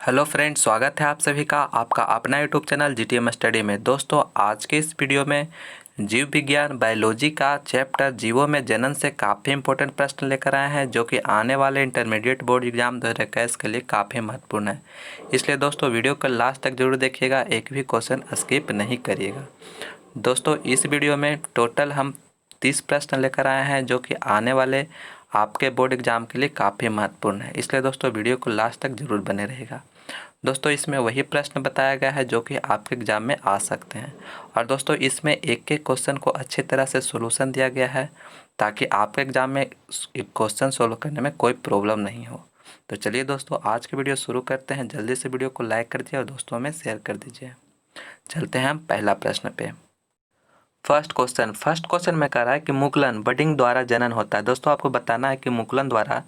Hello friends, स्वागत है आप सभी का आपका अपना यूट्यूब चैनल जीटीएम स्टडी में। दोस्तों, आज के इस वीडियो में जीव विज्ञान बायोलॉजी का चैप्टर जीवों में जनन से काफ़ी इंपॉर्टेंट प्रश्न लेकर आए हैं, जो कि आने वाले इंटरमीडिएट बोर्ड एग्जाम 2021 के लिए काफ़ी महत्वपूर्ण है। इसलिए दोस्तों, वीडियो को लास्ट तक जरूर देखिएगा, एक भी क्वेश्चन स्किप नहीं करिएगा। दोस्तों, इस वीडियो में टोटल हम 30 प्रश्न लेकर आए हैं, जो कि आने वाले आपके बोर्ड एग्जाम के लिए काफ़ी महत्वपूर्ण है। इसलिए दोस्तों, वीडियो को लास्ट तक जरूर बने रहेगा। दोस्तों, इसमें वही प्रश्न बताया गया है जो कि आपके एग्जाम में आ सकते हैं, और दोस्तों इसमें एक एक क्वेश्चन को अच्छी तरह से सॉल्यूशन दिया गया है, ताकि आपके एग्जाम में क्वेश्चन सोल्व करने में कोई प्रॉब्लम नहीं हो। तो चलिए दोस्तों, आज की वीडियो शुरू करते हैं। जल्दी से वीडियो को लाइक कर दीजिए और दोस्तों में शेयर कर दीजिए। चलते हैं हम पहला प्रश्न पे। फर्स्ट क्वेश्चन में कह रहा है कि मुकुलन बडिंग द्वारा जनन होता है। दोस्तों, आपको बताना है कि मुकुलन द्वारा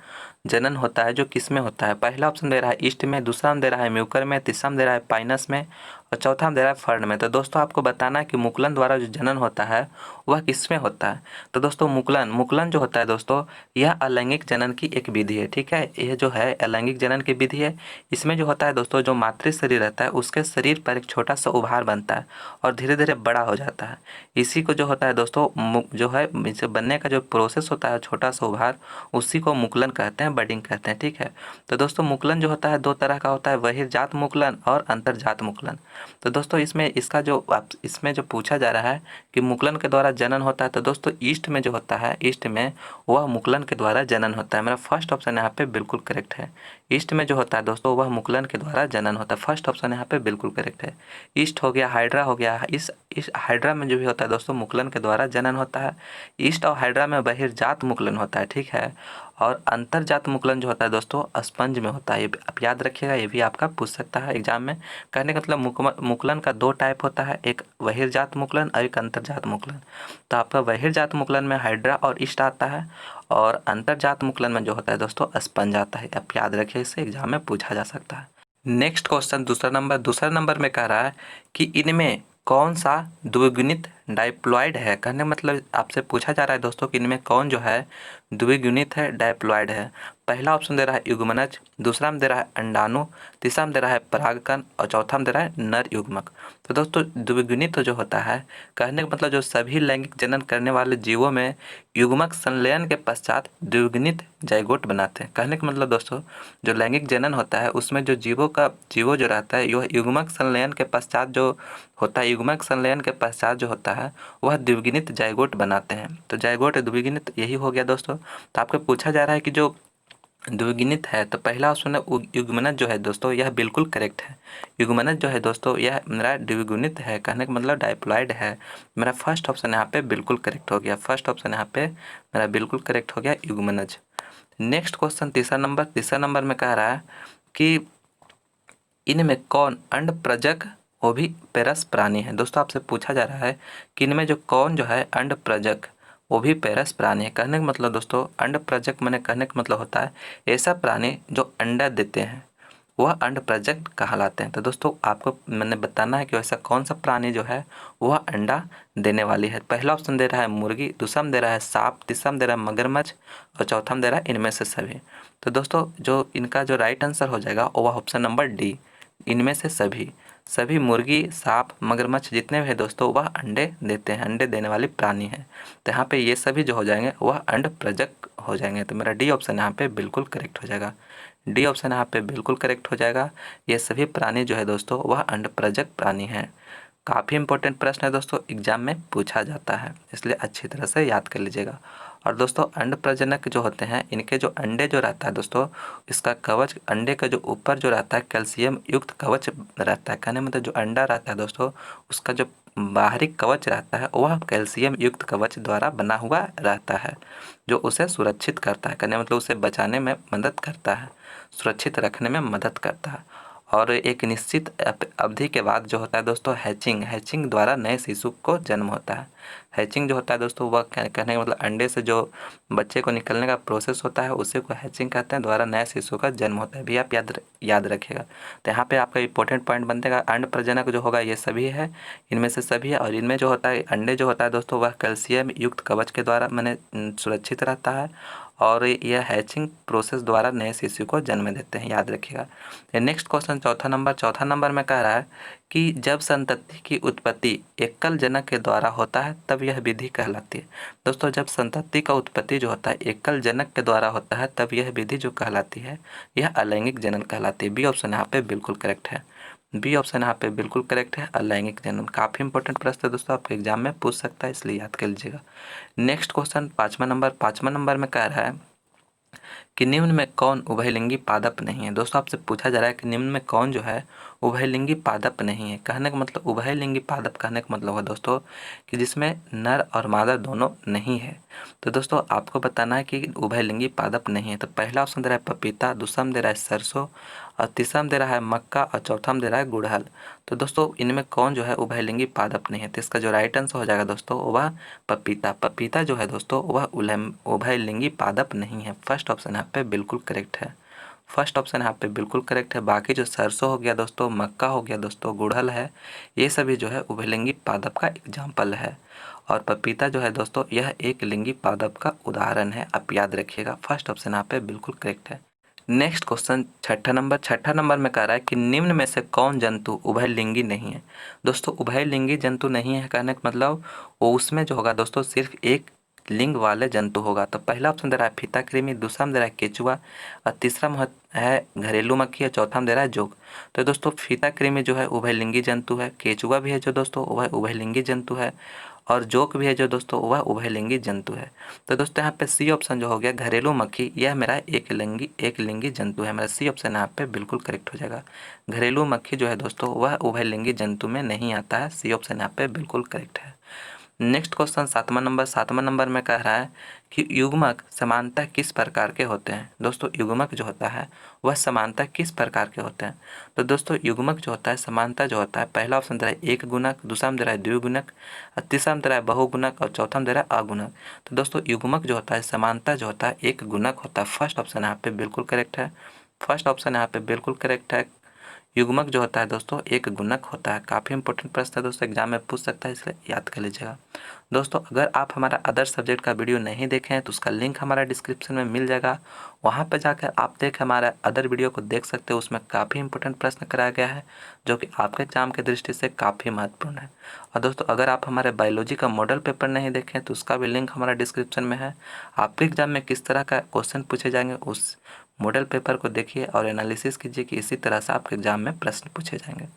जनन होता है जो किस में होता है। पहला ऑप्शन दे रहा है ईस्ट में, दूसरा में दे रहा है म्यूकर में, तीसरा में दे रहा है पाइनस में और चौथा में दे रहा है फर्न में। तो दोस्तों, आपको बताना है कि मुकुलन द्वारा जो जनन होता है वह किस में होता है। तो दोस्तों, मुकुलन जो होता है दोस्तों, यह अलैंगिक जनन की एक विधि है। ठीक है, यह जो है अलैंगिक जनन की विधि है। इसमें जो होता है दोस्तों, जो मातृ शरीर रहता है उसके शरीर पर एक छोटा सा उभार बनता है और धीरे धीरे बड़ा हो जाता है। इसी को जो होता है दोस्तों, जो है इसे बनने का जो प्रोसेस होता है, छोटा सा उभार, उसी को मुकुलन कहते हैं, बडिंग कहते हैं। ठीक है, तो दोस्तों मुकुलन जो होता है दो तरह का होता है, बहिर्जात मुकुलन और अंतर्जात मुकुलन। तो दोस्तों, इसमें जो पूछा जा रहा है कि मुकुलन के द्वारा जनन होता है, तो दोस्तों ईस्ट में जो होता है, ईस्ट में वह मुकुलन के द्वारा जनन होता है। मेरा फर्स्ट ऑप्शन यहाँ पे बिल्कुल करेक्ट है। ईस्ट में जो होता है दोस्तों, वह मुकुलन के द्वारा जनन होता है। फर्स्ट ऑप्शन यहाँ पे बिल्कुल करेक्ट है। ईस्ट हो गया, हाइड्रा हो गया। इस हाइड्रा में जो भी होता है दोस्तों, मुकुलन के द्वारा जनन होता है। ईस्ट और हाइड्रा में बहिर्जात मुकुलन होता है। ठीक है, और अंतर्जात मुकुलन जो होता है दोस्तों, स्पंज में होता है। ये आप याद रखिएगा, ये भी आपका पूछ सकता है एग्जाम में। कहने का मतलब मुकुलन का दो टाइप होता है, एक बहिर्जात मुकुलन और एक अंतर्जात मुकुलन। तो आपका बहिर्जात मुकुलन में हाइड्रा और ईस्ट आता है, और अंतर्जात मुकुलन में जो होता है दोस्तों, स्पंज आता है। आप याद रखिए, इसे एग्जाम में पूछा जा सकता है। नेक्स्ट क्वेश्चन दूसरा नंबर में कह रहा है कि इनमें कौन सा द्विगुणित डाइप्लॉइड है। कहने का मतलब आपसे पूछा जा रहा है दोस्तों कि इनमें कौन जो है द्विगुणित है, डाइप्लॉइड है। पहला ऑप्शन दे रहा है युग्मनज, दूसरा में दे रहा है अंडाणु, तीसरा में दे रहा है परागकण और चौथा में दे रहा है नर युग्मक। तो दोस्तों, द्विगुणित जो होता है, कहने का मतलब जो सभी लैंगिक जनन करने वाले जीवों में युग्मक संलयन के पश्चात द्विगुणित जाइगोट बनाते हैं। कहने का मतलब दोस्तों, जो लैंगिक जनन होता है उसमें जो जीवो जो रहता है, यह युग्मक संलयन के पश्चात जो होता है, युग्मक संलयन के पश्चात जो होता है वह द्विगुणित जाइगोट बनाते हैं। तो जाइगोट द्विगुणित यही हो गया दोस्तों। तो आपको पूछा जा रहा है कि जो द्विगुणित है, तो पहला ऑप्शन है युग्मनज जो है दोस्तों, यह बिल्कुल करेक्ट है। युग्मनज जो है दोस्तों, यह मेरा द्विगुणित है, कहने का मतलब डाइप्लॉइड है। मेरा फर्स्ट ऑप्शन यहाँ पे बिल्कुल करेक्ट हो गया। फर्स्ट ऑप्शन यहाँ पे मेरा बिल्कुल करेक्ट हो गया, युग्मनज। नेक्स्ट क्वेश्चन तीसरा नंबर में कह रहा है कि इनमें कौन अंडप्रजक ओविपेरस प्राणी है। दोस्तों, आपसे पूछा जा रहा है कि इनमें जो कौन जो है अंडप्रजक ओविपेरस प्राणी है। कहने का मतलब दोस्तों, अंडप्रजक मैंने कहने का मतलब होता है ऐसा प्राणी जो अंडा देते हैं, वह अंडप्रजक कहलाते हैं। तो दोस्तों, आपको मैंने बताना है कि ऐसा कौन सा प्राणी जो है वह अंडा देने वाली है। पहला ऑप्शन दे रहा है मुर्गी, दूसरा में दे रहा है सांप, तीसरा में दे रहा है मगरमच्छ और चौथा में दे रहा है इनमें से सभी। तो दोस्तों, जो इनका जो राइट आंसर हो जाएगा वह ऑप्शन नंबर डी, इनमें से सभी मुर्गी, सांप, मगरमच्छ जितने भी है दोस्तों, वह अंडे देते हैं, अंडे देने वाली प्राणी है। तो यहाँ पे ये सभी जो हो जाएंगे वह अंडप्रजक हो जाएंगे। तो मेरा डी ऑप्शन यहाँ पे बिल्कुल करेक्ट हो जाएगा। डी ऑप्शन यहाँ पे बिल्कुल करेक्ट हो जाएगा। ये सभी प्राणी जो है दोस्तों, वह अंडप्रजक प्राणी हैं। काफ़ी इंपॉर्टेंट प्रश्न है दोस्तों, एग्जाम में पूछा जाता है, इसलिए अच्छी तरह से याद कर लीजिएगा। और दोस्तों, अंड प्रजनक जो होते हैं, इनके जो अंडे जो रहता है दोस्तों, इसका कवच, अंडे का जो ऊपर जो रहता है कैल्शियम युक्त कवच रहता है। कहने मतलब जो अंडा रहता है दोस्तों, उसका जो बाहरी कवच रहता है वह कैल्शियम युक्त कवच द्वारा बना हुआ रहता है, जो उसे सुरक्षित करता है। कहने मतलब उसे बचाने में मदद करता है, सुरक्षित रखने में मदद करता है। और एक निश्चित अवधि के बाद जो होता है दोस्तों हैचिंग द्वारा नए शिशु को जन्म होता है। हैचिंग जो होता है दोस्तों, वह कहने का मतलब अंडे से जो बच्चे को निकलने का प्रोसेस होता है उसी को हैचिंग कहते हैं, द्वारा नए शिशु का जन्म होता है। भी आप याद रखिएगा। तो यहाँ पे आपका इंपॉर्टेंट पॉइंट बनतेगा, अंड प्रजनक जो होगा ये सभी है, इनमें से सभी है। और इनमें जो होता है अंडे जो होता है दोस्तों, वह कैल्शियम युक्त कवच के द्वारा सुरक्षित रहता है। और यह हैचिंग प्रोसेस द्वारा नए शिशु को जन्म देते हैं, याद रखिएगा। नेक्स्ट क्वेश्चन चौथा नंबर में कह रहा है कि जब संतति की उत्पत्ति एकल जनक के द्वारा होता है तब यह विधि कहलाती है। दोस्तों जब संतति का उत्पत्ति जो होता है एकल जनक के द्वारा होता है तब यह विधि जो कहलाती है यह अलैंगिक जनन कहलाती है। बी ऑप्शन यहाँ पे बिल्कुल करेक्ट है। बी ऑप्शन यहाँ पे बिल्कुल करेक्ट है, अलैंगिक जनन। काफ़ी इंपॉर्टेंट प्रश्न है दोस्तों, आपके एग्जाम में पूछ सकता है, इसलिए याद कर लीजिएगा। नेक्स्ट क्वेश्चन पाँचवा नंबर में कह रहा है कि निम्न में कौन उभयलिंगी पादप नहीं है। दोस्तों आपसे पूछा जा रहा है कि निम्न में कौन जो है उभयलिंगी पादप नहीं है। कहने का मतलब उभयलिंगी पादप कहने का मतलब है दोस्तों कि जिसमें नर और मादा दोनों नहीं है। तो दोस्तों आपको बताना है कि उभयलिंगी पादप नहीं है। तो पहला ऑप्शन दे रहा है पपीता, दूसरा में दे रहा है सरसों, और तीसरा में दे रहा है मक्का, और चौथा में दे रहा है गुड़हल। तो दोस्तों इनमें कौन जो है उभयलिंगी पादप नहीं है। तो इसका जो राइट आंसर हो जाएगा दोस्तों वह पपीता। पपीता जो है दोस्तों वह उभयलिंगी पादप नहीं है। फर्स्ट ऑप्शन यहाँ पे बिल्कुल करेक्ट है। फर्स्ट ऑप्शन यहाँ पे बिल्कुल करेक्ट है। बाकी जो सरसों हो गया दोस्तों, मक्का हो गया दोस्तों, गुड़हल है, ये सभी जो है उभयलिंगी पादप का एग्जाम्पल है। और पपीता जो है दोस्तों यह एक लिंगी पादप का उदाहरण है, आप याद रखिएगा। फर्स्ट ऑप्शन यहाँ पे बिल्कुल करेक्ट है। नेक्स्ट क्वेश्चन छठा नंबर में कह रहा है कि निम्न में से कौन जंतु उभयलिंगी नहीं है। दोस्तों उभयलिंगी जंतु नहीं है कहने का मतलब वो उसमें जो होगा दोस्तों सिर्फ एक लिंग वाले जंतु होगा। तो पहला ऑप्शन दे रहा है फीताकृमि, दूसरा में दे रहा है केचुआ, और तीसरा में है घरेलू मक्खी, और चौथा में दे रहा है जोंक। तो दोस्तों फीताकृमि जो है उभयलिंगी जंतु है, केचुआ भी है जो दोस्तों वह उभयलिंगी जंतु है, और जोक भी है जो दोस्तों वह उभयलिंगी जंतु है। तो दोस्तों यहाँ पे सी ऑप्शन जो हो गया घरेलू मक्खी, यह मेरा एक लिंगी जंतु है। मेरा सी ऑप्शन यहाँ पे बिल्कुल करेक्ट हो जाएगा। घरेलू मक्खी जो है दोस्तों वह उभयलिंगी जंतु में नहीं आता है। सी ऑप्शन यहाँ पे बिल्कुल करेक्ट है। नेक्स्ट क्वेश्चन सातवां नंबर में कह रहा है कि युग्मक समानता किस प्रकार के होते हैं। दोस्तों युग्मक जो होता है वह समानता किस प्रकार के होते हैं। तो दोस्तों युग्मक जो होता है समानता जो होता है, पहला ऑप्शन दे रहा है एक गुणक, दूसरा में दे रहा है द्विगुणक, और तीसरा में दे रहा है बहुगुणक, और चौथा में दे रहा है अगुणक। तो दोस्तों युग्मक जो होता है समानता जो होता है एक गुणक होता है। फर्स्ट ऑप्शन यहाँ पे बिल्कुल करेक्ट है। फर्स्ट ऑप्शन यहाँ पे बिल्कुल करेक्ट है। युग्मक जो होता है दोस्तों एक गुणक होता है। काफ़ी इंपॉर्टेंट प्रश्न है दोस्तों, एग्जाम में पूछ सकता है, इसलिए याद कर लीजिएगा। दोस्तों अगर आप हमारा अदर सब्जेक्ट का वीडियो नहीं देखे हैं तो उसका लिंक हमारा डिस्क्रिप्शन में मिल जाएगा, वहाँ पर जाकर आप देख हमारा अदर वीडियो को देख सकते हो। उसमें काफ़ी इंपॉर्टेंट प्रश्न कराया गया है जो कि आपके एग्जाम की दृष्टि से काफ़ी महत्वपूर्ण है। और दोस्तों अगर आप हमारे बायोलॉजी का मॉडल पेपर नहीं देखें तो उसका भी लिंक हमारा डिस्क्रिप्शन में है। आपके एग्जाम में किस तरह का क्वेश्चन पूछे जाएंगे उस मॉडल पेपर को देखिए और एनालिसिस कीजिए कि इसी तरह से आपके एग्जाम में प्रश्न पूछे जाएंगे।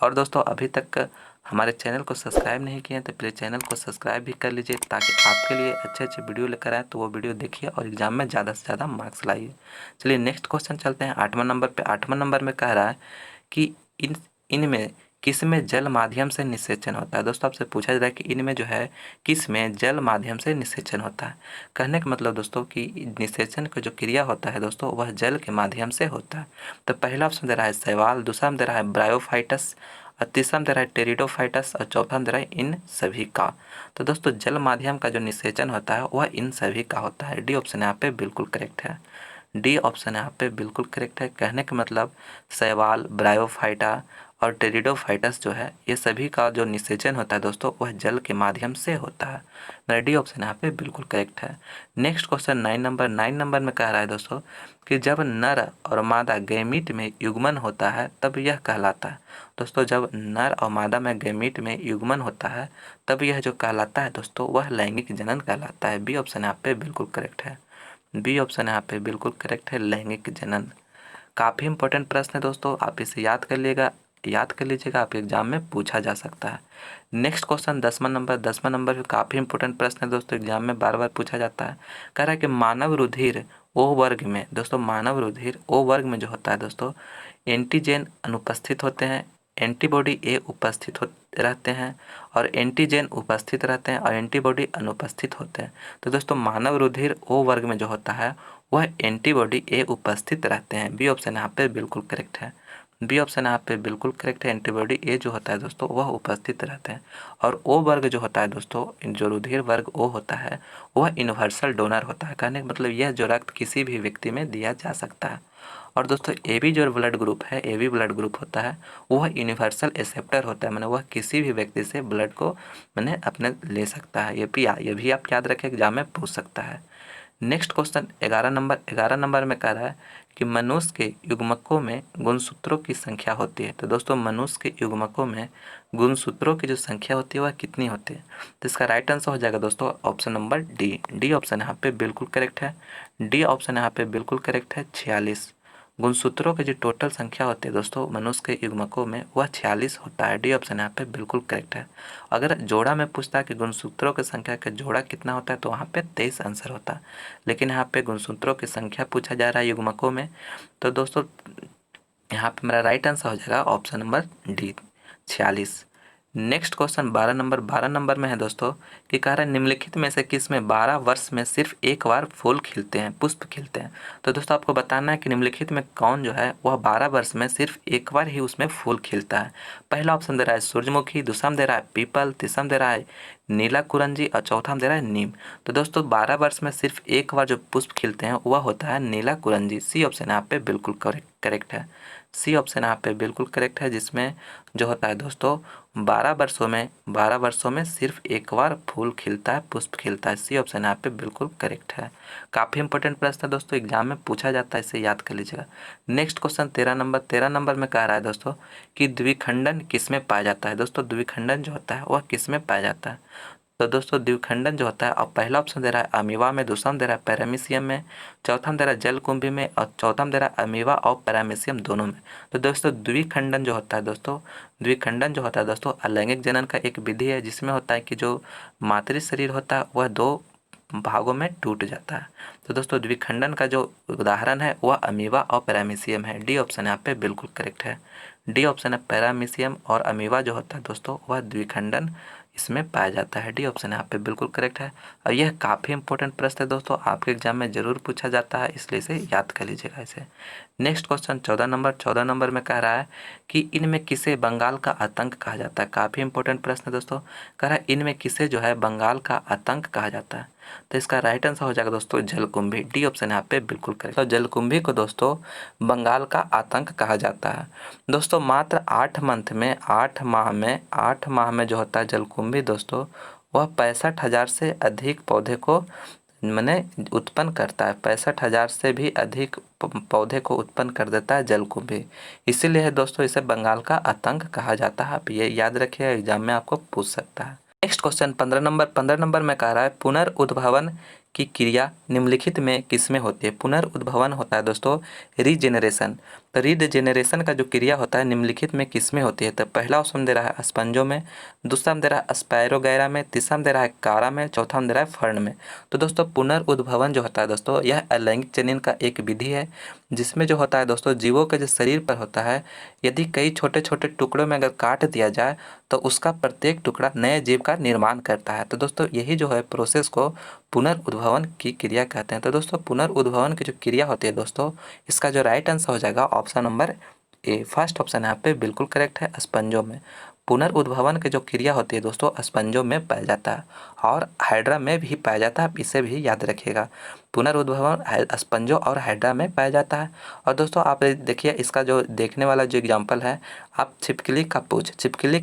और दोस्तों अभी तक हमारे चैनल को सब्सक्राइब नहीं किए हैं तो प्लीज़ चैनल को सब्सक्राइब भी कर लीजिए ताकि आपके लिए अच्छे अच्छे वीडियो लेकर आए तो वो वीडियो देखिए और एग्जाम में ज़्यादा से ज़्यादा मार्क्स लाइए। चलिए नेक्स्ट क्वेश्चन चलते हैं आठवां नंबर पे। आठवां नंबर में कह रहा है कि इनमें किस में जल माध्यम से निषेचन होता है। दोस्तों आपसे पूछा जा रहा है कि इनमें जो है किस में जल माध्यम से निषेचन होता है। कहने का मतलब दोस्तों कि निषेचन का जो क्रिया होता है दोस्तों वह जल के माध्यम से होता है। तो पहला ऑप्शन दे रहा है शैवाल, दूसरा में दे रहा है ब्रायोफाइटस, और तीसरा में दे रहा है टेरिडोफाइटस, और चौथा में दे रहा है इन सभी का। तो दोस्तों जल माध्यम का जो निषेचन होता है वह इन सभी का होता है। डी ऑप्शन यहाँ पे बिल्कुल करेक्ट है। डी ऑप्शन यहाँ पे बिल्कुल करेक्ट है। कहने का मतलब शैवाल, ब्रायोफाइटा और टेरिडोफाइटस जो है ये सभी का जो निषेचन होता है दोस्तों वह जल के माध्यम से होता है। मेरा डी ऑप्शन यहाँ पे बिल्कुल करेक्ट है। नेक्स्ट क्वेश्चन 9 नंबर में कह रहा है दोस्तों कि जब नर और मादा गैमीट में युग्मन होता है तब यह कहलाता है। दोस्तों जब नर और मादा में गैमीट में युग्मन होता है तब यह जो कहलाता है दोस्तों वह लैंगिक जनन कहलाता है। बी ऑप्शन यहाँ पे बिल्कुल करेक्ट है। बी ऑप्शन यहाँ पे बिल्कुल करेक्ट है, लैंगिक जनन। काफ़ी इंपॉर्टेंट प्रश्न है दोस्तों, आप इसे याद कर लीजिएगा, आपके एग्जाम में पूछा जा सकता है। नेक्स्ट क्वेश्चन 10वां नंबर भी काफ़ी इंपॉर्टेंट प्रश्न है दोस्तों, एग्जाम में बार बार पूछा जाता है। कह रहा है कि मानव रुधिर ओ वर्ग में, दोस्तों मानव रुधिर ओ वर्ग में जो होता है दोस्तों एंटीजन अनुपस्थित होते हैं, एंटीबॉडी ए उपस्थित रहते हैं, और एंटीजन उपस्थित रहते हैं और एंटीबॉडी अनुपस्थित होते हैं। तो दोस्तों मानव रुधिर ओ वर्ग में जो होता है वह एंटीबॉडी ए उपस्थित रहते हैं। बी ऑप्शन यहाँ पे बिल्कुल करेक्ट है। बी ऑप्शन यहाँ पे बिल्कुल करेक्ट है। एंटीबॉडी ए जो होता है दोस्तों वह उपस्थित रहते हैं। और ओ वर्ग जो होता है दोस्तों, जो रुधिर वर्ग ओ होता है वह यूनिवर्सल डोनर होता है। कहने का मतलब यह जो रक्त किसी भी व्यक्ति में दिया जा सकता है। और दोस्तों ए बी जो ब्लड ग्रुप है, ए बी ब्लड ग्रुप होता है वह यूनिवर्सल एक्सेप्टर होता है, मैंने वह किसी भी व्यक्ति से ब्लड को मैंने अपने ले सकता है। ये भी आप याद रखें, एग्जाम में पूछ सकता है। नेक्स्ट क्वेश्चन 11 नंबर में कह रहा है कि मनुष्य के युग्मकों में गुणसूत्रों की संख्या होती है। तो दोस्तों मनुष्य के युग्मकों में गुणसूत्रों की जो संख्या होती है वह कितनी होती है? तो इसका राइट आंसर हो जाएगा दोस्तों ऑप्शन नंबर डी ऑप्शन यहाँ पे बिल्कुल करेक्ट है। डी ऑप्शन यहाँ पे बिल्कुल करेक्ट है। 46 गुणसूत्रों की जो टोटल संख्या होती है दोस्तों मनुष्य के युग्मकों में वह 46 होता है। डी ऑप्शन यहाँ पे बिल्कुल करेक्ट है। अगर जोड़ा में पूछता है कि गुणसूत्रों की संख्या का जोड़ा कितना होता है तो वहाँ पे 23 आंसर होता है, लेकिन यहाँ पे गुणसूत्रों की संख्या पूछा जा रहा है युग्मकों में, तो दोस्तों यहाँ पे मेरा राइट आंसर हो जाएगा option number D 46। Next question 12 number में है दोस्तों कि कह रहा है निम्नलिखित में से किस में 12 वर्ष में सिर्फ एक बार फूल खिलते हैं, पुष्प खिलते हैं? तो दोस्तों आपको बताना है कि निम्नलिखित में कौन जो है वह 12 वर्ष में सिर्फ एक बार ही उसमें फूल खिलता है। पहला ऑप्शन दे रहा है सूरजमुखी, दूसरा में दे रहा है पीपल, तीसरा में दे रहा है नीला कुरंजी और चौथा में दे रहा है नीम। तो दोस्तों 12 वर्ष में सिर्फ एक बार जो पुष्प खिलते हैं वह होता है नीला कुरंजी। सी ऑप्शन यहाँ पे बिल्कुल करेक्ट है। सी ऑप्शन यहाँ पे बिल्कुल करेक्ट है, जिसमें जो होता है दोस्तों 12 वर्षों में सिर्फ एक बार फूल खिलता है, पुष्प खिलता है। सी ऑप्शन यहाँ पे बिल्कुल करेक्ट है। काफ़ी इंपॉर्टेंट प्रश्न है दोस्तों, एग्जाम में पूछा जाता है, इसे याद कर लीजिएगा। नेक्स्ट क्वेश्चन 13 नंबर में कह रहा है दोस्तों कि द्विखंडन किस में पाया जाता है? दोस्तों द्विखंडन जो होता है वह किस में पाया जाता है? तो दोस्तों द्विखंडन जो होता है, अब पहला ऑप्शन दे रहा है अमीबा में, दूसरा में दे रहा है पैरामीशियम में, चौथा में दे रहा है जलकुंभी में और चौथा में दे रहा है अमीबा और पैरामीशियम दोनों में। तो दोस्तों द्विखंडन जो होता है दोस्तों अलैंगिक जनन का एक विधि है, जिसमें होता है कि जो मातृ शरीर होता है वह 2 भागों में टूट जाता है। तो दोस्तों द्विखंडन का जो उदाहरण है वह अमीबा और पैरामीशियम है। डी ऑप्शन यहाँ पे बिल्कुल करेक्ट है। डी ऑप्शन है पैरामीशियम और अमीबा जो होता है दोस्तों वह द्विखंडन इसमें पाया जाता है। डी ऑप्शन यहाँ पे बिल्कुल करेक्ट है। और यह काफ़ी इंपॉर्टेंट प्रश्न है दोस्तों, आपके एग्जाम में जरूर पूछा जाता है, इसलिए इसे याद कर लीजिएगा इसे। नेक्स्ट क्वेश्चन 14 नंबर में कह रहा है कि इनमें किसे बंगाल का आतंक कहा जाता है? काफ़ी इंपॉर्टेंट प्रश्न है दोस्तों। कह रहा है इनमें किसे जो है बंगाल का आतंक कहा जाता है? तो इसका राइट आंसर हो जाएगा दोस्तों जलकुंभी। डी ऑप्शन यहाँ पे बिल्कुल करेक्ट। तो जलकुंभी को दोस्तों बंगाल का आतंक कहा जाता है। दोस्तों मात्र 8 माह में जो होता है जलकुंभी दोस्तों वह 65,000 से अधिक पौधे को मैंने उत्पन्न करता है। 65,000 से भी अधिक पौधे को उत्पन्न कर देता है जलकुंभी, इसीलिए दोस्तों इसे बंगाल का आतंक कहा जाता है। आप ये याद रखिए, एग्जाम में आपको पूछ सकता है। नेक्स्ट क्वेश्चन 15 नंबर में कह रहा है पुनर्उद्भवन की क्रिया निम्नलिखित में किसमें होती है? पुनर्उद्भवन होता है दोस्तों रीजेनरेशन। तो रीजेनरेशन का जो क्रिया होता है निम्नलिखित में किसमें होती है? तो पहला ऑप्शन दे रहा है स्पंजों में, दूसरा में दे रहा है स्पायरोगैरा में, तीसरा में दे रहा है कारा में, चौथा में दे रहा है फर्न में। तो दोस्तों पुनर्उद्भवन जो होता है दोस्तों यह अलैंगिक जनन का एक विधि है, जिसमें जो होता है दोस्तों जीवों के जो शरीर पर होता है, यदि कई छोटे छोटे टुकड़ों में अगर काट दिया जाए तो उसका प्रत्येक टुकड़ा नए जीव का निर्माण करता है। तो दोस्तों यही जो है प्रोसेस को पुनर्उद्भवन की क्रिया कहते हैं। तो दोस्तों पुनर्उद्भवन की जो क्रिया होती है दोस्तों, इसका जो राइट आंसर हो जाएगा option number A. First option यहाँ पे बिल्कुल करेक्ट है, स्पंजों में। पुनर्उद्भवन की जो क्रिया होती है दोस्तों स्पंजों में पाया जाता है और हाइड्रा में भी पाया जाता है, आप इसे भी याद रखिएगा। पुनर्उद्भवन स्पंजों और हाइड्रा में पाया जाता है। और दोस्तों आप देखिए इसका जो देखने वाला जो एग्जाम्पल है, आप छिपकली का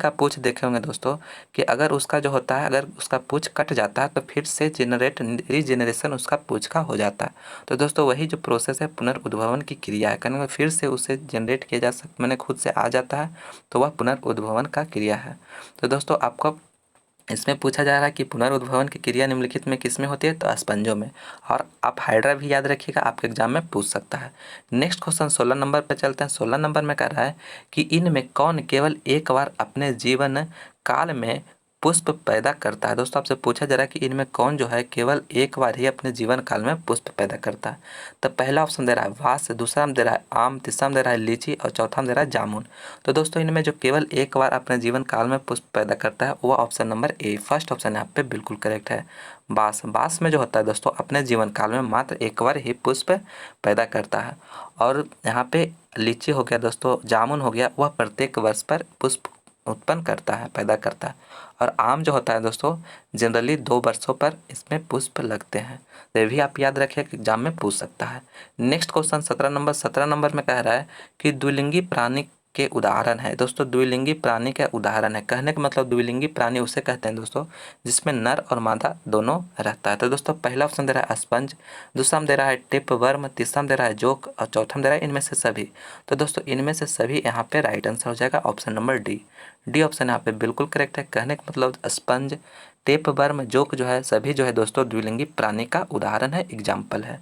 पूँछ देखे होंगे दोस्तों कि अगर उसका जो होता है अगर उसका पूँछ कट जाता है तो फिर से रीजेनरेशन उसका पूँछ का हो जाता है। तो दोस्तों वही जो प्रोसेस है पुनर्उद्भवन की क्रिया है, कहने फिर से उसे जनरेट किया जा सकता, मैंने खुद से आ जाता है, तो वह पुनर्उद्भवन का क्रिया है। तो दोस्तों आपको इसमें पूछा जा रहा है कि पुनर्उद्भवन की क्रिया निम्नलिखित में किसमें होती है? तो स्पंजों में। और आप हाइड्रा भी याद रखिएगा, आपके एग्जाम में पूछ सकता है। नेक्स्ट क्वेश्चन 16 नंबर पर चलते हैं। 16 नंबर में कह रहा है कि इनमें कौन केवल एक बार अपने जीवन काल में पुष्प पैदा करता है? दोस्तों आपसे पूछा जा रहा है कि इनमें कौन जो है केवल एक बार ही अपने जीवन काल में पुष्प पैदा करता है? तो पहला ऑप्शन दे रहा है वास, दूसरा में दे रहा है आम, तीसरा में दे रहा है लीची और चौथा में दे रहा है जामुन। तो दोस्तों इनमें जो केवल एक बार अपने जीवन काल में पुष्प पैदा करता है वह option number A, first option यहाँ पे बिल्कुल करेक्ट है। बांस में जो होता है दोस्तों अपने जीवन काल में मात्र एक बार ही पुष्प पैदा करता है। और यहाँ पे लीची हो गया दोस्तों, जामुन हो गया, वह प्रत्येक वर्ष पर पुष्प उत्पन्न करता है, पैदा करता है। और आम जो होता है दोस्तों जनरली 2 वर्षों पर इसमें पुष्प लगते हैं। तो ये भी आप याद रखिए कि एग्जाम में पूछ सकता है। नेक्स्ट क्वेश्चन 17 नंबर में कह रहा है कि द्विलिंगी प्राणी के उदाहरण है। दोस्तों द्विलिंगी प्राणी के उदाहरण है, कहने का मतलब द्विलिंगी प्राणी उसे कहते हैं दोस्तों जिसमें नर और मादा दोनों रहता है। तो दोस्तों पहला ऑप्शन दे रहा है स्पंज, दूसरा में दे रहा है टिप वर्म, तीसरा में दे रहा है जोक और चौथा में दे रहा है इनमें से सभी। तो दोस्तों इनमें से सभी यहाँ पे राइट आंसर हो जाएगा option number D. D option यहाँ पे बिल्कुल करेक्ट है। कहने का मतलब स्पंज, टेप वर्म, जोक जो है सभी जो है दोस्तों द्विलिंगी प्राणी का उदाहरण है, एग्जाम्पल है।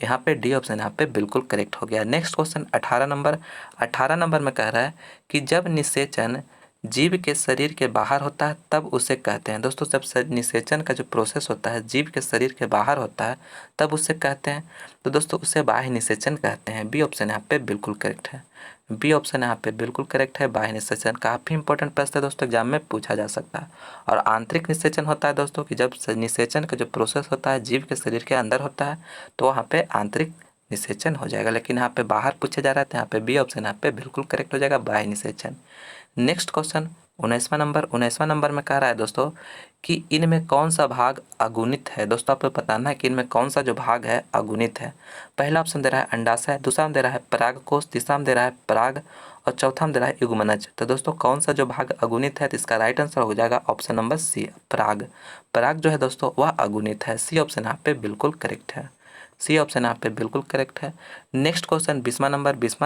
यहाँ पे डी ऑप्शन यहाँ पे बिल्कुल करेक्ट हो गया। Next question 18 number. 18 नंबर में कह रहा है कि जब निषेचन जीव के शरीर के बाहर होता है तब उसे कहते हैं। दोस्तों जब निषेचन का जो प्रोसेस होता है जीव के शरीर के बाहर होता है तब उसे कहते हैं, तो दोस्तों उसे बाह्य निषेचन कहते हैं। बी ऑप्शन यहाँ पे बिल्कुल करेक्ट है। बी ऑप्शन यहाँ पे बिल्कुल करेक्ट है। बाह्य निषेचन काफ़ी इंपॉर्टेंट प्रश्न है दोस्तों, एग्जाम में पूछा जा सकता है। और आंतरिक निषेचन होता है दोस्तों कि जब निषेचन का जो प्रोसेस होता है जीव के शरीर के अंदर होता है तो वहाँ पे आंतरिक निषेचन हो जाएगा, लेकिन यहाँ पे बाहर पूछा जा रहा है तो यहाँ पे बी ऑप्शन यहाँ पे बिल्कुल करेक्ट हो जाएगा, बाह्य निषेचन। नेक्स्ट क्वेश्चन 19वां नंबर में कह रहा है दोस्तों कि इनमें कौन सा भाग अगुणित है। दोस्तों आपको बताना है कि इनमें कौन सा जो भाग है अगुणित है। पहला ऑप्शन दे रहा है अंडाशय, दूसरा में दे रहा है परागकोश, तीसरा में दे रहा है पराग और चौथा में दे रहा है युग्मनज। तो दोस्तों कौन सा जो भाग अगुणित है तो इसका राइट आंसर हो जाएगा ऑप्शन नंबर सी, पराग। पराग जो है दोस्तों वह अगुणित है। सी ऑप्शन यहाँ पे बिल्कुल करेक्ट है। सी ऑप्शन यहाँ पे बिल्कुल करेक्ट है। नेक्स्ट क्वेश्चन 20वां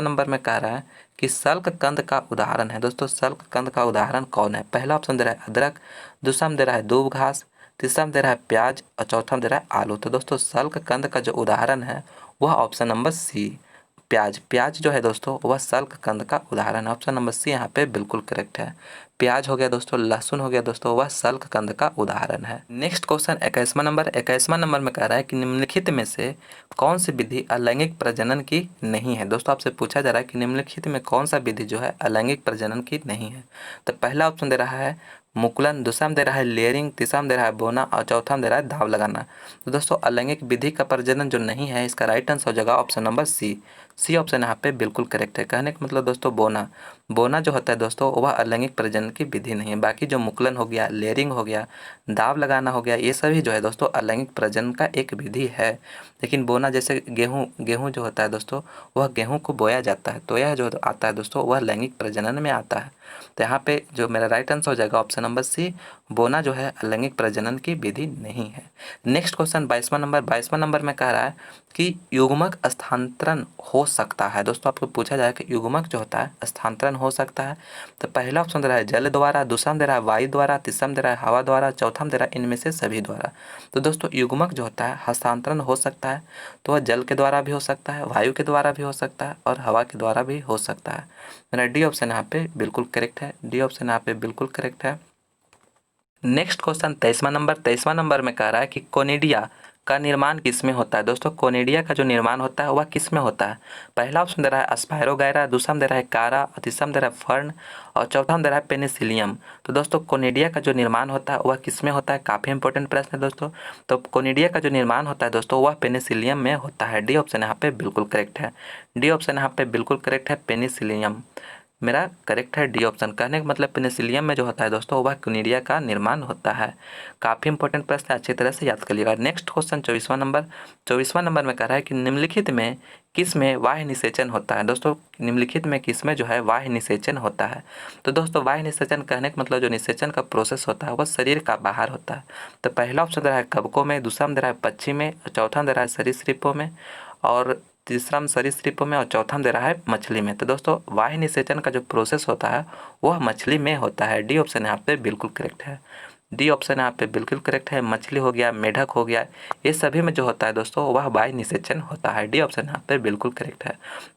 नंबर में कह रहा है कि सल्क कंद का उदाहरण है। दोस्तों सल्क कंद का उदाहरण कौन है। पहला ऑप्शन दे रहा है अदरक, दूसरा में दे रहा है दूब घास, तीसरा में दे रहा है प्याज और चौथा में दे रहा है आलू। तो दोस्तों सल्क कंद का जो उदाहरण है वह ऑप्शन नंबर सी, प्याज। प्याज जो है दोस्तों वह सल्क कंद का उदाहरण है। ऑप्शन नंबर सी यहाँ पे बिल्कुल करेक्ट है। प्याज हो गया दोस्तों, लहसुन हो गया दोस्तों, वह सल्क कंद का उदाहरण है। नेक्स्ट क्वेश्चन 21वां नंबर। 21वां नंबर में कह रहा है कि निम्नलिखित में से कौन सी विधि अलैंगिक प्रजनन की नहीं है। दोस्तों आपसे पूछा जा रहा है कि निम्नलिखित में कौन सा विधि जो है अलैंगिक प्रजनन की नहीं है। तो पहला ऑप्शन दे रहा है मुकुलन, दूसरा में दे रहा है लेयरिंग, तीसरा में दे रहा है बोना और चौथा में दे रहा है दाव लगाना। तो दोस्तों अलैंगिक विधि का प्रजनन जो नहीं है इसका राइट आंसर हो जाएगा option number C. C option यहाँ पे बिल्कुल करेक्ट है। कहने का मतलब दोस्तों बोना, बोना जो होता है दोस्तों वह अलैंगिक प्रजनन की विधि नहीं है। बाकी जो मुकुलन हो गया, लेयरिंग हो गया, दाव लगाना हो गया, ये सभी जो है दोस्तों अलैंगिक प्रजनन का एक विधि है। लेकिन बोना जैसे गेहूँ जो होता है दोस्तों वह गेहूँ को बोया जाता है, तो यह जो आता है दोस्तों वह लैंगिक प्रजनन में आता है। तो यहाँ पे जो मेरा राइट आंसर हो जाएगा ऑप्शन नंबर सी, बोना जो है लैंगिक प्रजनन की विधि नहीं है। नेक्स्ट क्वेश्चन 22वां नंबर। 22वां नंबर में कह रहा है कि युग्मक स्थानांतरण हो सकता है। दोस्तों आपको पूछा जाए कि युग्मक जो होता है स्थानांतरण हो सकता है। तो पहला ऑप्शन दे रहा है जल द्वारा, दूसरा में दे रहा है वायु द्वारा, तीसरा में दे रहा है हवा द्वारा, चौथा में दे रहा है इनमें से सभी द्वारा। तो दोस्तों युग्मक जो होता है हस्तांतरण हो सकता है तो वह जल के द्वारा भी हो सकता है, वायु के द्वारा भी हो सकता है और हवा के द्वारा भी हो सकता है। मेरा डी ऑप्शन यहाँ पे बिल्कुल करेक्ट है। डी ऑप्शन यहाँ पे बिल्कुल करेक्ट है। नेक्स्ट क्वेश्चन 23वां नंबर। 23वां नंबर में कह रहा है कि कोनिडिया का निर्माण किस में होता है। दोस्तों कोनिडिया का जो निर्माण होता है वह किस में होता है। पहला ऑप्शन दे रहा है स्पायरोगायरा, दूसरा में दे रहा है कारा और तीसरा में दे रहा है फर्न और चौथा में दे रहा है पेनिसिलियम। तो दोस्तों कोनिडिया का जो निर्माण होता है वह किस में होता है, काफ़ी इंपॉर्टेंट प्रश्न है दोस्तों। तो कोनिडिया का जो निर्माण होता है दोस्तों वह पेनिसिलियम में होता है। डी ऑप्शन यहाँ पे बिल्कुल करेक्ट है। डी ऑप्शन यहाँ पे बिल्कुल करेक्ट है, पेनिसिलियम मेरा करेक्ट है। D option. कहने का मतलब पेनिसिलियम में जो होता है दोस्तों वह कोनिडिया का निर्माण होता है। काफ़ी इंपॉर्टेंट प्रश्न अच्छी तरह से याद कर लीजिएगा। नेक्स्ट क्वेश्चन 24वां नंबर। 24वां नंबर में कह रहा है कि निम्नलिखित में किस में वाह्य निषेचन होता है। दोस्तों निम्नलिखित में किस में जो है वाह्य निषेचन होता है। तो दोस्तों वाह्य निषेचन कहने का मतलब जो निषेचन का प्रोसेस होता है वह शरीर का बाहर होता है। तो पहला ऑप्शन दे रहा है कवकों में, दूसरा में दे रहा है पक्षी में और चौथा में दे रहा है सरीसृपों में और तीसरा में सरीसृपों में और चौथा में दे रहा है मछली में। तो दोस्तों वाह्य निषेचन का जो प्रोसेस होता है वह मछली में होता है। डी ऑप्शन यहाँ पे बिल्कुल करेक्ट है। डी ऑप्शन यहाँ पे बिल्कुल करेक्ट है। मछली हो गया, मेढक हो गया, ये सभी में जो होता है दोस्तों वह वाह्य निषेचन होता है। डी ऑप्शन यहाँ पे बिल्कुल करेक्ट है।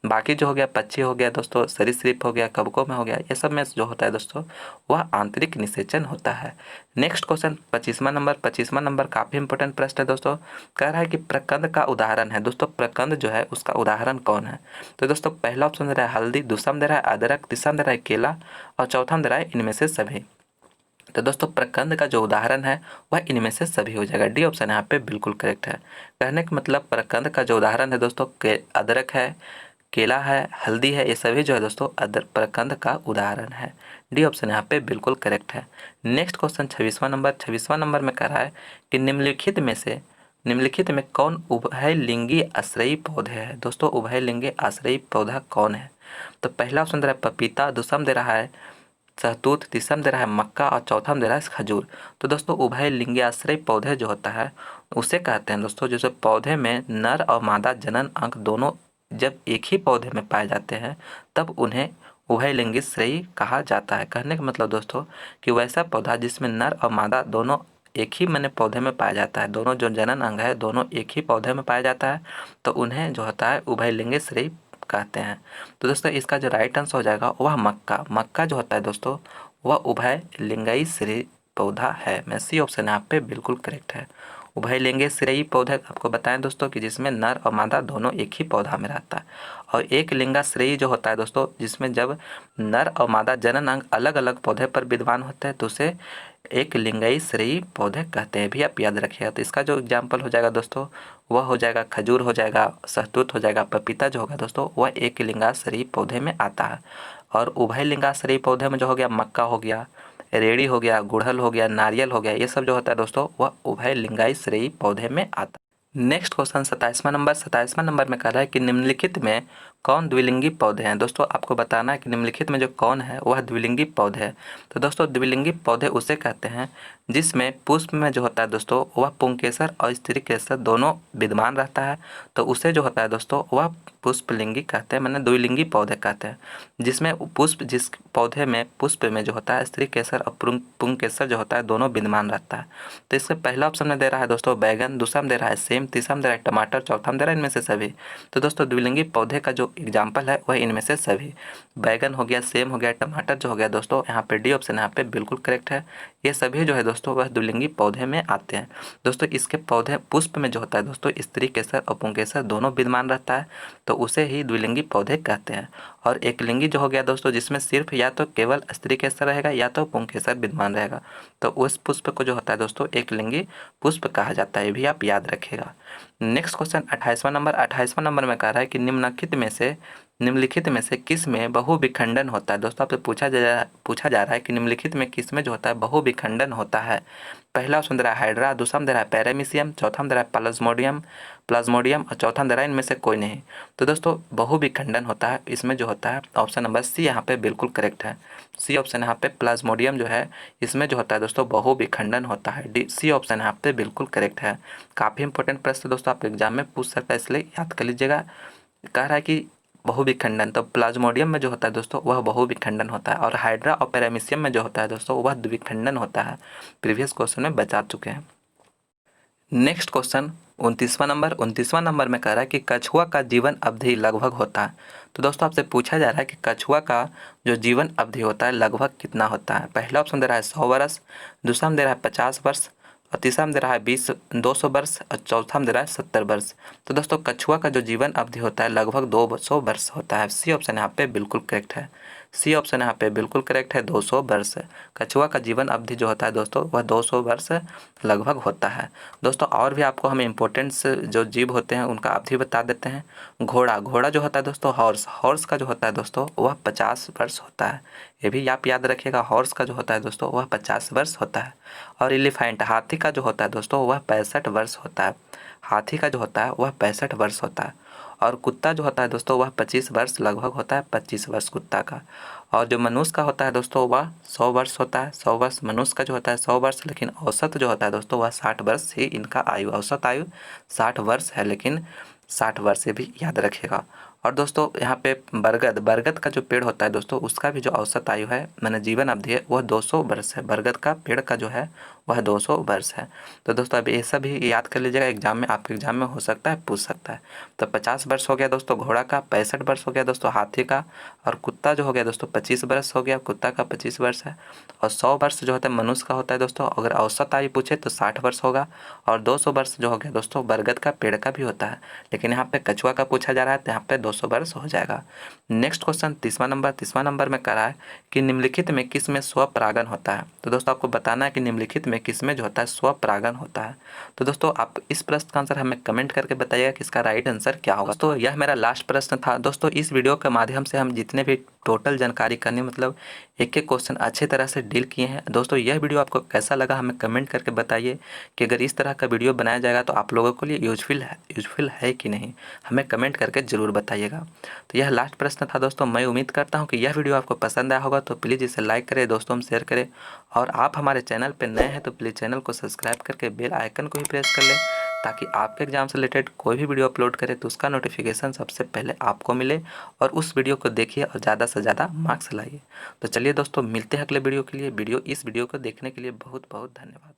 बाकी जो हो गया पक्षी हो गया दोस्तों, सरीसृप हो गया, कवकों में हो गया, ये सब में जो होता है दोस्तों वह आंतरिक निषेचन होता है। नेक्स्ट क्वेश्चन 25वां नंबर। 25वां नंबर काफ़ी इंपॉर्टेंट प्रश्न है दोस्तों। कह रहा है कि प्रकंद का उदाहरण है। दोस्तों प्रकंद जो है उसका उदाहरण कौन है। तो दोस्तों पहला ऑप्शन दे रहा है हल्दी, दूसरा में दे रहा है अदरक, तीसरा में दे रहा है केला और चौथा में दे रहा है इनमें से सभी। तो दोस्तों प्रकंद का जो उदाहरण है वह इनमें से सभी हो जाएगा। डी ऑप्शन यहाँ पे बिल्कुल करेक्ट है। कहने का मतलब प्रकंद का जो उदाहरण है दोस्तों अदरक है, केला है, हल्दी है, ये सभी जो है दोस्तों प्रकंद का उदाहरण है। डी ऑप्शन यहाँ पे बिल्कुल करेक्ट है। नेक्स्ट क्वेश्चन 26वां नंबर। 26वां नंबर में कह रहा है कि निम्नलिखित में कौन उभयलिंगी आश्रयी पौधे हैं। दोस्तों उभयलिंगी आश्रयी पौधा कौन है। तो पहला ऑप्शन दे रहा है पपीता, दूसरा में दे रहा है सहतूत, तीसरा में दे रहा है मक्का और चौथा में दे रहा है खजूर। तो दोस्तों उभय लिंगी आश्रय पौधे जो होता है उसे कहते हैं दोस्तों जैसे पौधे में नर और मादा जनन अंग दोनों जब एक ही पौधे में पाए जाते हैं तब उन्हें उभयलिंगी श्रेयी कहा जाता है। कहने का मतलब दोस्तों कि वैसा पौधा जिसमें नर और मादा दोनों एक ही पौधे में पाया जाता है, दोनों जो जनन अंग है दोनों एक ही पौधे में पाया जाता है, तो उन्हें जो होता है उभयलिंगी श्रेयी कहते हैं। तो दोस्तों इसका जो राइट आंसर हो जाएगा वह मक्का। मक्का जो होता है दोस्तों वह उभय लिंगाई श्रेयी पौधा है। मैं सी ऑप्शन यहाँ पे बिल्कुल करेक्ट है। उभय लिंगी श्रेयी पौधे आपको बताएं दोस्तों कि जिसमें नर और मादा दोनों एक ही पौधा में रहता है। और एक लिंगाश्रेयी जो होता है दोस्तों जिसमें जब नर और मादा जनन अंग अलग अलग पौधे पर विद्यमान होते हैं तो उसे एक लिंगाई श्रेयी पौधे कहते हैं, भी आप याद रखिएगा। तो इसका जो एग्जाम्पल हो जाएगा दोस्तों वह हो जाएगा खजूर हो जाएगा, सहतूत हो जाएगा, पपीता जो होगा दोस्तों वह एक लिंगाश्रेयी पौधे में आता है। और उभय लिंगाश्रेयी पौधे में जो हो गया मक्का हो गया, रेड़ी हो गया, गुड़हल हो गया, नारियल हो गया, ये सब जो होता है दोस्तों वह उभय लिंगाई श्रेयी पौधे में आता है। नेक्स्ट क्वेश्चन 27वां नंबर में कह रहा है कि निम्नलिखित में कौन द्विलिंगी पौधे हैं। दोस्तों आपको बताना है कि निम्नलिखित में जो कौन है वह द्विलिंगी पौधे है। तो दोस्तों द्विलिंगी पौधे उसे कहते हैं जिसमें पुष्प में जो होता है दोस्तों वह पुंकेसर और स्त्री केसर दोनों विद्यमान रहता है, तो उसे जो होता है दोस्तों वह पुष्पलिंगी कहते हैं, मैंने द्विलिंगी पौधे कहते हैं। जिसमें पुष्प जिस पौधे में पुष्प में जो होता है स्त्री केसर और पुंकेसर जो होता है दोनों विद्यमान रहता है। तो इसके पहला ऑप्शन में दे रहा है दोस्तों बैगन, दूसरा में दे रहा है सेम, तीसरा में दे रहा है टमाटर, चौथा में दे रहा है इनमें से सभी। तो दोस्तों द्विलिंगी पौधे का जो एग्जाम्पल है वह इनमें से सभी, बैगन हो गया, सेम हो गया, टमाटर जो हो गया दोस्तों यहाँ पे डी ऑप्शन यहाँ पे बिल्कुल करेक्ट है। ये सभी जो है दोस्तों वह द्विलिंगी पौधे में आते हैं। दोस्तों इसके पौधे पुष्प में जो होता है दोस्तों स्त्री केसर और पुंकेसर दोनों विद्यमान रहता है, तो उसे ही द्विलिंगी पौधे कहते हैं। और एकलिंगी जो हो गया दोस्तों जिसमें सिर्फ या तो केवल स्त्री केसर रहेगा या तो पुंकेसर विद्यमान रहेगा, तो उस पुष्प को जो होता है दोस्तों एकलिंगी पुष्प कहा जाता है, ये भी आप याद रखिएगा। नेक्स्ट क्वेश्चन 28वां नंबर में कह रहा है कि निम्नलिखित में से किस में बहुविखंडन होता है। दोस्तों आपसे पूछा जा रहा है कि निम्नलिखित में किस में जो होता है बहुविखंडन होता है। पहला ऑप्शन दे रहा है हाइड्रा, दूसरा में दे रहा है पैरामीशियम, चौथा में दे रहा है प्लाज्मोडियम और चौथा में दे रहा है इनमें से कोई नहीं। तो दोस्तों बहुविखंडन होता है इसमें जो होता है ऑप्शन नंबर सी यहाँ पे बिल्कुल करेक्ट है। सी ऑप्शन यहाँ पे प्लाज्मोडियम जो है इसमें जो होता है दोस्तों बहुविखंडन होता है। डी सी ऑप्शन यहाँ पे बिल्कुल करेक्ट है। काफ़ी इंपॉर्टेंट प्रश्न दोस्तों आपके एग्जाम में पूछ सकता है, इसलिए याद कर लीजिएगा। कह रहा है कि बहुविखंडन, तो प्लाज्मोडियम में जो होता है दोस्तों वह बहुविखंडन होता है और हाइड्रा और पैरामीशियम में जो होता है दोस्तों वह द्विखंडन होता है। प्रीवियस क्वेश्चन में बता चुके हैं। नेक्स्ट क्वेश्चन 29वां नंबर में कह रहा है कि कछुआ का जीवन अवधि लगभग होता है। तो दोस्तों आपसे पूछा जा रहा है कि कछुआ का जो जीवन अवधि होता है लगभग कितना होता है। पहला ऑप्शन दे रहा है 100 वर्ष, दूसरा में दे रहा है 50 वर्ष और तीसरा में दे रहा है 200 वर्ष और चौथा में दे रहा है 70 वर्ष। तो दोस्तों कछुआ का जो जीवन अवधि होता है लगभग 200 वर्ष होता है। सी ऑप्शन यहाँ पे बिल्कुल करेक्ट है। सी ऑप्शन यहाँ पे बिल्कुल करेक्ट है, 200 वर्ष। कछुआ का जीवन अवधि जो होता है दोस्तों वह 200 वर्ष लगभग होता है। दोस्तों और भी आपको हम इम्पोर्टेंट्स जो जीव होते हैं उनका अवधि बता देते हैं। घोड़ा जो होता है दोस्तों हॉर्स का जो होता है दोस्तों वह 50 वर्ष होता है, ये भी आप याद रखिएगा। हॉर्स का जो होता है दोस्तों वह 50 वर्ष होता है। और एलिफेंट हाथी का जो होता है दोस्तों वह 65 वर्ष होता है। हाथी का जो होता है वह 65 वर्ष होता है। और कुत्ता जो होता है दोस्तों वह 25 वर्ष लगभग होता है, 25 वर्ष कुत्ता का। और जो मनुष्य का होता है दोस्तों वह 100 वर्ष होता है, 100 वर्ष मनुष्य का जो होता है 100 वर्ष, लेकिन औसत जो होता है दोस्तों वह 60 वर्ष ही इनका आयु, औसत आयु 60 वर्ष है, लेकिन 60 वर्ष से भी याद रखिएगा। और दोस्तों यहाँ पे बरगद का जो पेड़ होता है दोस्तों उसका भी जो औसत आयु है मैंने जीवन अवधि है वह 200 वर्ष है। बरगद का पेड़ का जो है वह 200 वर्ष है। तो दोस्तों अब ये सब ही याद कर लीजिएगा, एग्जाम में आपके एग्जाम में हो सकता है पूछ सकता है। तो 50 वर्ष हो गया दोस्तों घोड़ा का, 65 वर्ष हो गया दोस्तों हाथी का, और कुत्ता जो हो गया दोस्तों 25 वर्ष हो गया, कुत्ता का 25 वर्ष है। और 100 वर्ष जो होता है मनुष्य का होता है दोस्तों, अगर औसत आयु पूछे तो 60 वर्ष होगा। और 200 वर्ष जो हो गया दोस्तों बरगद का पेड़ का भी होता है, लेकिन यहाँ पे कछुआ का पूछा जा रहा है तो यहाँ पे 200 वर्ष हो जाएगा। नेक्स्ट क्वेश्चन 30वां नंबर में कह रहा है कि निम्नलिखित में किस में स्वपरागन होता है। तो दोस्तों आपको बताना है कि निम्नलिखित में किस में जो होता है स्वपरागन होता है। तो दोस्तों आप इस प्रश्न का आंसर हमें कमेंट करके बताइएगा कि इसका राइट आंसर क्या होगा। तो यह मेरा लास्ट प्रश्न था दोस्तों। इस वीडियो के माध्यम से हम जितने भी टोटल जानकारी करनी, मतलब एक एक क्वेश्चन अच्छे तरह से डील किए हैं। दोस्तों यह वीडियो आपको कैसा लगा हमें कमेंट करके बताइए कि अगर इस तरह का वीडियो बनाया जाएगा तो आप लोगों के लिए यूजफुल है कि नहीं, हमें कमेंट करके ज़रूर बताइएगा। तो यह लास्ट प्रश्न था दोस्तों। मैं उम्मीद करता हूँ कि यह वीडियो आपको पसंद आया होगा, तो प्लीज़ इसे लाइक करें, दोस्तों में शेयर करें, और आप हमारे चैनल पर नए हैं तो प्लीज़ चैनल को सब्सक्राइब करके बेल आइकन को भी प्रेस कर लें, ताकि आपके एग्जाम से रिलेटेड कोई भी वीडियो अपलोड करें तो उसका नोटिफिकेशन सबसे पहले आपको मिले, और उस वीडियो को देखिए और ज़्यादा से ज़्यादा मार्क्स लाइए। तो चलिए दोस्तों, मिलते हैं अगले वीडियो के लिए। इस वीडियो को देखने के लिए बहुत बहुत धन्यवाद।